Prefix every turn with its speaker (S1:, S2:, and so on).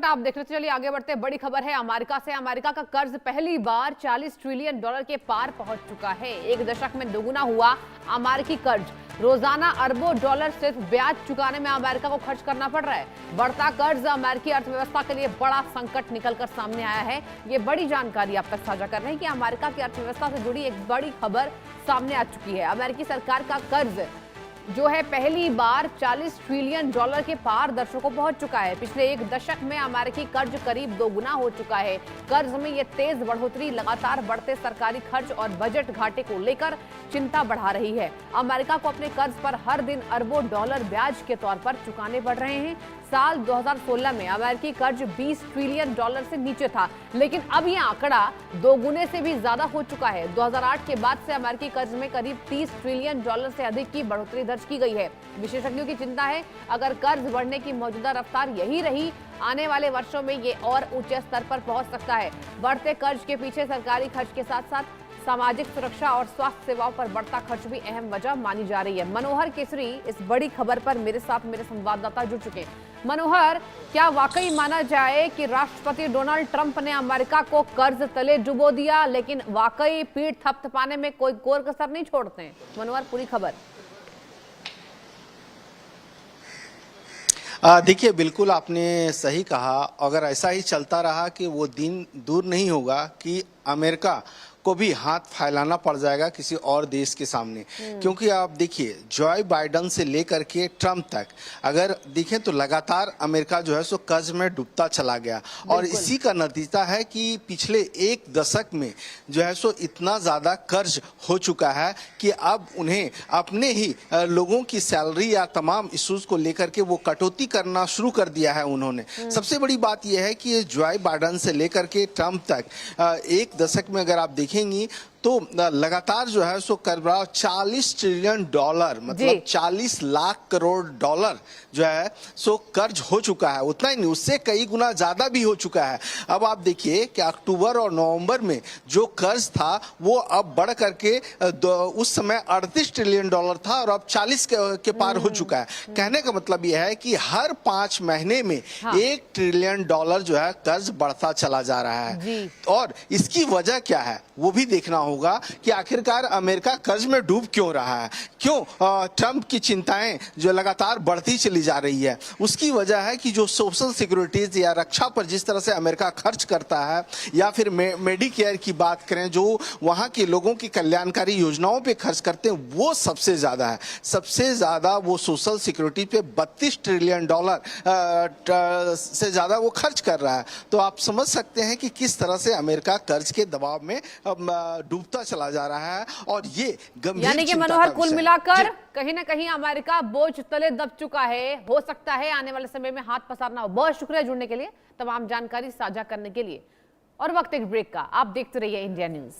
S1: आप देखते चलिए आगे बढ़ते हैं। बड़ी खबर है अमेरिका से। अमेरिका का कर्ज पहली बार $40 ट्रिलियन के पार पहुंच चुका है। एक दशक में दोगुना हुआ अमेरिकी कर्ज। रोजाना अरबों डॉलर सिर्फ ब्याज चुकाने में अमेरिका को खर्च करना पड़ रहा है। बढ़ता कर्ज अमेरिकी अर्थव्यवस्था के लिए बड़ा संकट निकलकर सामने आया है। ये बड़ी जानकारी आप तक साझा कर रहे हैं कि अमेरिका की अर्थव्यवस्था से जुड़ी एक बड़ी खबर सामने आ चुकी है। अमेरिकी सरकार का कर्ज जो है पहली बार $40 ट्रिलियन के पार दर्शकों पहुंच चुका है। पिछले एक दशक में अमेरिकी कर्ज करीब दोगुना हो चुका है। कर्ज में ये तेज बढ़ोतरी लगातार बढ़ते सरकारी खर्च और बजट घाटे को लेकर चिंता बढ़ा रही है। अमेरिका को अपने कर्ज पर हर दिन अरबों डॉलर ब्याज के तौर पर चुकाने पड़ रहे हैं। साल 2016 में अमेरिकी कर्ज $20 ट्रिलियन से नीचे था, लेकिन अब यह आंकड़ा दोगुने से भी ज्यादा हो चुका है। 2008 के बाद से अमेरिकी कर्ज में करीब $30 ट्रिलियन से अधिक की बढ़ोतरी दर्ज की गई है। विशेषज्ञों की चिंता है अगर कर्ज बढ़ने की मौजूदा रफ्तार यही रही, आने वाले वर्षों में ये और ऊंचे स्तर पर पहुंच सकता है। बढ़ते कर्ज के पीछे सरकारी खर्च के साथ साथ सामाजिक सुरक्षा और स्वास्थ्य सेवाओं पर बढ़ता खर्च भी अहम वजह मानी जा रही है। मनोहर केसरी इस बड़ी खबर पर मेरे साथ मेरे संवाददाता जुड़ चुके हैं। मनोहर, क्या वाकई माना जाए कि राष्ट्रपति डोनाल्ड ट्रंप ने अमेरिका को कर्ज तले डुबो दिया, लेकिन वाकई पीठ थपथपाने में कोई कोर कसर नहीं छोड़ते हैं? मनोहर, पूरी खबर।
S2: देखिए, बिल्कुल आपने सही कहा। अगर ऐसा ही चलता रहा कि वो दिन दूर नहीं होगा कि अमेरिका को भी हाथ फैलाना पड़ जाएगा किसी और देश के सामने। क्योंकि आप देखिए, जॉय बाइडन से लेकर के ट्रंप तक अगर देखें तो लगातार अमेरिका जो है सो कर्ज में डूबता चला गया, और इसी का नतीजा है कि पिछले एक दशक में जो है सो इतना ज्यादा कर्ज हो चुका है कि अब उन्हें अपने ही लोगों की सैलरी या तमाम इश्यूज को लेकर के वो कटौती करना शुरू कर दिया है उन्होंने। सबसे बड़ी बात यह है कि जॉय बाइडन से लेकर के ट्रंप तक एक दशक में अगर आप देखेंगी तो लगातार जो है सो करीब $40 ट्रिलियन मतलब 40 लाख करोड़ डॉलर जो है सो कर्ज हो चुका है। उतना ही नहीं, उससे कई गुना ज्यादा भी हो चुका है। अब आप देखिए कि अक्टूबर और नवंबर में जो कर्ज था वो अब बढ़ करके उस समय $38 ट्रिलियन था और अब 40 के पार हो चुका है। कहने का मतलब यह है कि हर 5 महीने में $1 ट्रिलियन जो है कर्ज बढ़ता चला जा रहा है। और इसकी वजह क्या है वो भी देखना होगा कि आखिरकार अमेरिका कर्ज में डूब क्यों रहा है, क्यों ट्रंप की चिंताएं जो लगातार बढ़ती चली जा रही है। उसकी वजह है कि जो सोशल सिक्योरिटीज या रक्षा पर जिस तरह से अमेरिका खर्च करता है, या फिर मेडिकेयर की बात करें, जो वहां के लोगों की कल्याणकारी योजनाओं पे खर्च करते हैं, वो सबसे ज्यादा है। सबसे ज्यादा वो सोशल सिक्योरिटी पे $32 ट्रिलियन से ज्यादा वो खर्च कर रहा है। तो आप समझ सकते हैं कि किस तरह से अमेरिका कर्ज के दबाव में डूबता चला जा रहा है, और ये गंभीर
S1: यानी कि मनोहर, कुल मिलाकर कहीं ना कहीं अमेरिका बोझ तले दब चुका है। हो सकता है आने वाले समय में हाथ पसारना हो। बहुत शुक्रिया जुड़ने के लिए, तमाम जानकारी साझा करने के लिए। और वक्त एक ब्रेक का। आप देखते रहिए इंडिया न्यूज।